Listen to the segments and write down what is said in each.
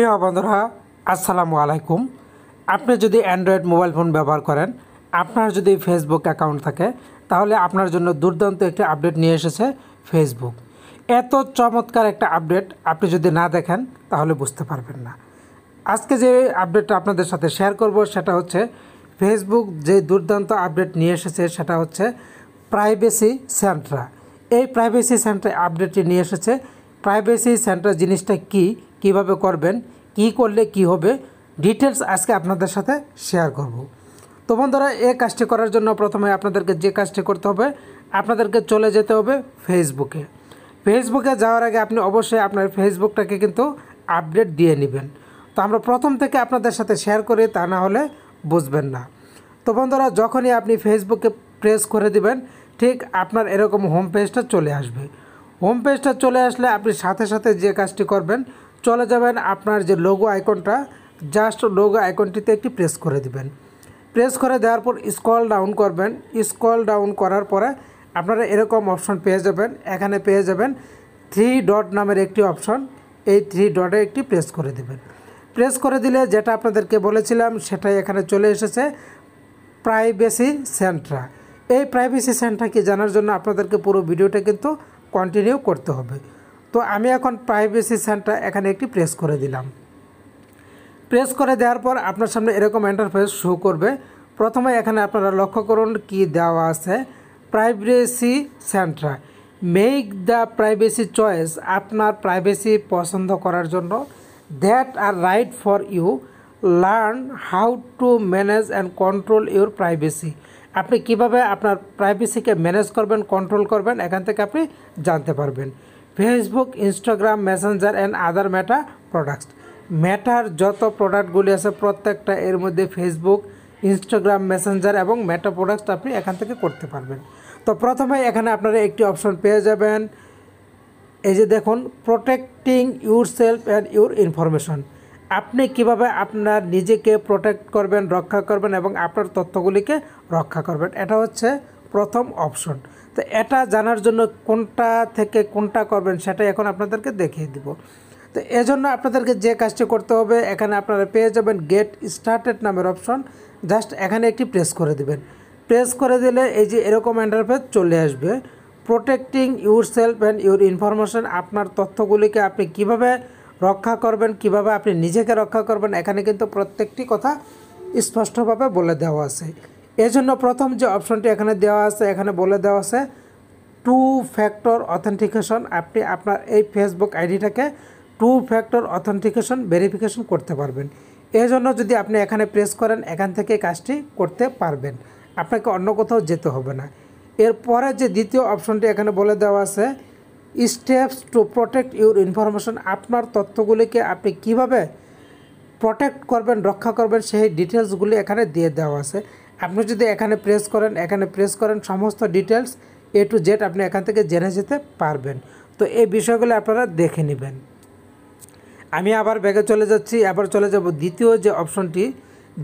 প্রিয় বন্ধুরা আসসালামু আলাইকুম। আপনি যদি অ্যান্ড্রয়েড মোবাইল ফোন ব্যবহার করেন, আপনার যদি ফেসবুক অ্যাকাউন্ট থাকে, তাহলে আপনার জন্য দুর্দান্ত একটি আপডেট নিয়ে এসেছে ফেসবুক। এত চমৎকার একটা আপডেট আপনি যদি না দেখেন তাহলে বুঝতে পারবেন না। আজকে যে আপডেটটা আপনাদের সাথে শেয়ার করব সেটা হচ্ছে ফেসবুক যে দুর্দান্ত আপডেট নিয়ে এসেছে সেটা হচ্ছে প্রাইভেসি সেন্টার। এই প্রাইভেসি সেন্টার আপডেটটি নিয়ে এসেছে। প্রাইভেসি সেন্টার জিনিসটা কি, কিভাবে করবেন, কি করলে কি হবে, ডিটেলস আজকে আপনাদের সাথে শেয়ার করব। তো বন্ধুরা, এই কাজটি করার জন্য প্রথমে আপনাদেরকে যে কাজটি করতে হবে, আপনাদেরকে চলে যেতে হবে ফেসবুকে। ফেসবুকে যাওয়ার আগে আপনি অবশ্যই আপনার ফেসবুকটাকে কিন্তু আপডেট দিয়ে নেবেন। তো আমরা প্রথম থেকে আপনাদের সাথে শেয়ার করি, তা না হলে বুঝবেন না। তো বন্ধুরা, যখনই আপনি ফেসবুকে প্রেস করে দিবেন, ঠিক আপনার এরকম হোম পেজটা চলে আসবে। হোম পেজটা চলে আসলে আপনি সাথে সাথে যে কাজটি করবেন, চলে যাবেন আপনার যে লোগো আইকনটা, জাস্ট লোগো আইকনটিতে একটি প্রেস করে দিবেন। প্রেস করে দেওয়ার পর স্ক্রল ডাউন করবেন। স্ক্রল ডাউন করার পরে আপনারা এরকম অপশন পেয়ে যাবেন। এখানে পেয়ে যাবেন 3 ডট নামের একটি অপশন। এই 3 ডটে একটি প্রেস করে দিবেন। প্রেস করে দিলে যেটা আপনাদেরকে বলেছিলাম সেটাই এখানে চলে এসেছে, প্রাইভেসি সেন্টার। এই প্রাইভেসি সেন্টারকে জানার জন্য আপনাদেরকে পুরো ভিডিওটা কিন্তু কন্টিনিউ করতে হবে। তো আমি এখন প্রাইভেসি সেন্টার এখানে একটি প্রেস করে দিলাম। প্রেস করে দেওয়ার পর আপনার সামনে এরকম ইন্টারফেস শো করবে। প্রথমে এখানে আপনারা লক্ষ্য করুন কি দেওয়া আছে, privacy centre make the privacy choice. আপনার প্রাইভেসি পছন্দ করার জন্য that are right for you, learn how to manage and control your privacy. আপনি কিভাবে আপনার প্রাইভেসিকে ম্যানেজ করবেন, কন্ট্রোল করবেন, এখান থেকে আপনি জানতে পারবেন। Facebook, Instagram, Messenger and other Meta products. মেটার যত প্রোডাক্টগুলি আছে প্রত্যেকটা এর মধ্যে ফেসবুক, ইনস্টাগ্রাম, মেসেঞ্জার এবং মেটা প্রোডাক্টস আপনি এখান থেকে করতে পারবেন। তো প্রথমে এখানে আপনারা একটি অপশন পেয়ে যাবেন, এই যে দেখুন, protecting your self and your information. আপনি কিভাবে আপনার নিজেকে প্রোটেক্ট করবেন, রক্ষা করবেন এবং আপনার তথ্যগুলিকে রক্ষা করবেন, এটা হচ্ছে প্রথম অপশন। তো এটা জানার জন্য কোনটা থেকে কোনটা করবেন সেটা এখন আপনাদেরকে দেখিয়ে দিব। তো এজন্য আপনাদেরকে যে কাজটি করতে হবে, এখানে আপনারা পেয়ে যাবেন গেট স্টার্টেড নামের অপশন। জাস্ট এখানে একটি প্রেস করে দিবেন। প্রেস করে দিলে এই যে এরকম ইন্টারফেস চলে আসবে, protecting your self and your information. আপনার তথ্যগুলিকে আপনি কিভাবে রক্ষা করবেন, কিভাবে আপনি নিজেকে রক্ষা করবেন, এখানে কিন্তু প্রত্যেকটি কথা স্পষ্টভাবে বলে দেওয়া আছে। এজন্য প্রথম যে অপশনটি এখানে দেওয়া আছে, এখানে বলে দেওয়া আছে 2 ফ্যাক্টর অথেন্টিকেশন। আপনি আপনার এই ফেসবুক আইডিটাকে 2 ফ্যাক্টর অথেন্টিকেশন ভেরিফিকেশন করতে পারবেন। এই জন্য যদি আপনি এখানে প্রেস করেন, এখান থেকে কাজটি করতে পারবেন, আপনাকে অন্য কোথাও যেতে হবে না। এরপরে যে দ্বিতীয় অপশনটি এখানে বলে দেওয়া আছে steps to protect your information. আপনার তথ্যগুলিকে আপনি কিভাবে প্রোটেক্ট করবেন, রক্ষা করবেন, সেই ডিটেলসগুলি এখানে দিয়ে দেওয়া আছে। আপনি যদি এখানে প্রেস করেন, সমস্ত ডিটেলস A to Z আপনি এখান থেকে জেনে যেতে পারবেন। তো এই বিষয়গুলো আপনারা দেখে নেবেন। আমি আবার ব্যাগে চলে যাচ্ছি, আবার চলে যাব দ্বিতীয় যে অপশনটি।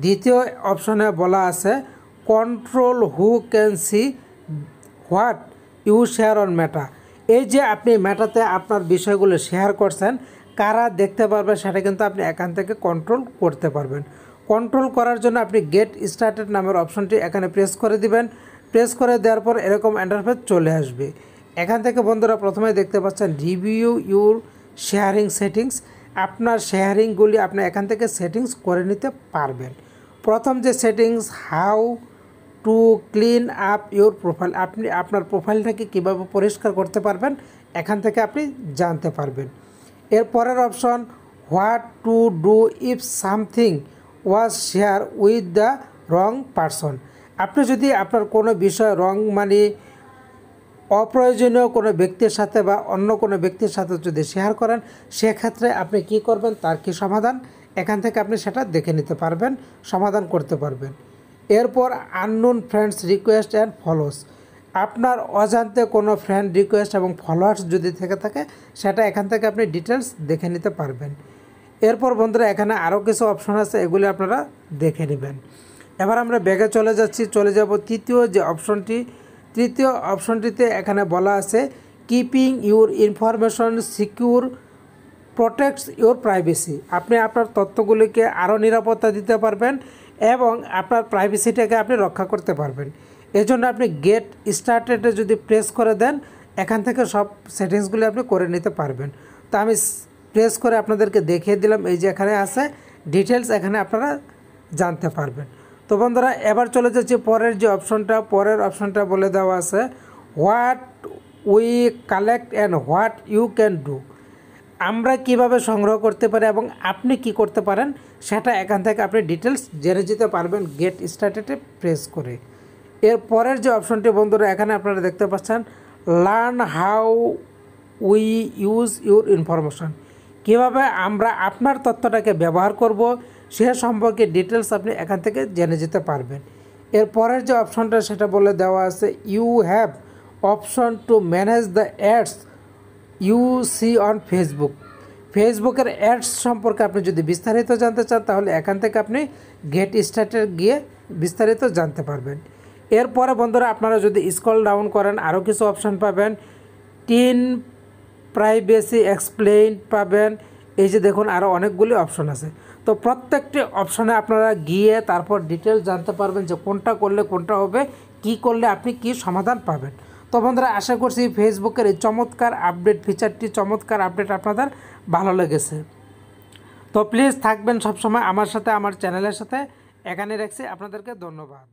দ্বিতীয় অপশনে বলা আছে control who can see what you share on Meta. এই যে আপনি মেটাতে আপনার বিষয়গুলো শেয়ার করছেন, কারা দেখতে পারবে সেটা কিন্তু আপনি এখান থেকে কন্ট্রোল করতে পারবেন। কন্ট্রোল করার জন্য আপনি গেট স্টার্টেড নামের অপশনটি এখানে প্রেস করে দিবেন। প্রেস করে দেওয়ার পর এরকম ইন্টারফেস চলে আসবে। এখান থেকে বন্ধুরা প্রথমে দেখতে পাচ্ছেন রিভিউ ইউর শেয়ারিং সেটিংস। আপনার শেয়ারিংগুলি আপনি এখান থেকে সেটিংস করে নিতে পারবেন। প্রথম যে settings, how to clean up your profile. আপনি আপনার প্রোফাইলটাকে কীভাবে পরিষ্কার করতে পারবেন, এখান থেকে আপনি জানতে পারবেন। এর পরের option what to do if something was share with the wrong person. আপনি যদি আপনার কোনো বিষয় অপ্রয়োজনীয় কোনো ব্যক্তির সাথে বা অন্য কোনো ব্যক্তির সাথে যদি শেয়ার করেন, সেক্ষেত্রে আপনি কি করবেন, তার কি সমাধান, এখান থেকে আপনি সেটা দেখে নিতে পারবেন, সমাধান করতে পারবেন। এরপর unknown friends request and follows. আপনার অজান্তে কোনো ফ্রেন্ড রিকোয়েস্ট এবং ফলোয়ার্স যদি থেকে থাকে, সেটা এখান থেকে আপনি ডিটেলস দেখে নিতে পারবেন। এরপর বন্ধুরা এখানে আরও কিছু অপশন আছে, এগুলি আপনারা দেখে নেবেন। এবার আমরা ব্যাগে চলে যাব তৃতীয় যে অপশনটি। তৃতীয় অপশনটিতে এখানে বলা আছে keeping your information secure protects your privacy. আপনি আপনার তথ্যগুলিকে আরও নিরাপত্তা দিতে পারবেন এবং আপনার প্রাইভেসিটাকে আপনি রক্ষা করতে পারবেন। এজন্য আপনি গেট স্টার্টেডে যদি প্রেস করে দেন, এখান থেকে সব সেটিংসগুলি আপনি করে নিতে পারবেন। তো আমি প্রেস করে আপনাদেরকে দেখিয়ে দিলাম, এই যে এখানে আছে ডিটেলস, এখানে আপনারা জানতে পারবেন। তো বন্ধুরা, এবার চলে যাচ্ছি পরের যে অপশনটা। পরের অপশনটা বলে দেওয়া আছে what we collect and what you can do. আমরা কিভাবে সংগ্রহ করতে পারি এবং আপনি কি করতে পারেন সেটা এখান থেকে আপনি ডিটেলস জেনে যেতে পারবেন গেট স্টার্টেডে প্রেস করে। এর পরের যে অপশনটি বন্ধুরা, এখানে আপনারা দেখতে পাচ্ছেন learn how we use your information. কীভাবে আমরা আপনার তথ্যটাকে ব্যবহার করব সে সম্পর্কে ডিটেলস আপনি এখান থেকে জেনে যেতে পারবেন। এর পরের যে অপশনটা সেটা বলে দেওয়া আছে you have option to manage the ads you see on Facebook. ফেসবুকের অ্যাডস সম্পর্কে আপনি যদি বিস্তারিত জানতে চান তাহলে এখান থেকে আপনি গেট স্টার্টেড গিয়ে বিস্তারিত জানতে পারবেন। এরপরে বন্ধুরা, আপনারা যদি স্ক্রল ডাউন করেন আরও কিছু অপশন পাবেন। টিন প্রাইভেসি এক্সপ্লেইন পাবেন। এই যে দেখুন আরও অনেকগুলি অপশন আছে। তো প্রত্যেকটি অপশনে আপনারা গিয়ে তারপর ডিটেলস জানতে পারবেন যে কোনটা করলে কোনটা হবে, কি করলে আপনি কি সমাধান পাবেন। তো বন্ধুরা, আশা করছি ফেসবুকের এই চমৎকার আপডেট ফিচারটি, চমৎকার আপডেট আপনাদের ভালো লেগেছে। তো প্লিজ থাকবেন সবসময় আমার সাথে, আমার চ্যানেলের সাথে। এখানে রাখছি, আপনাদেরকে ধন্যবাদ।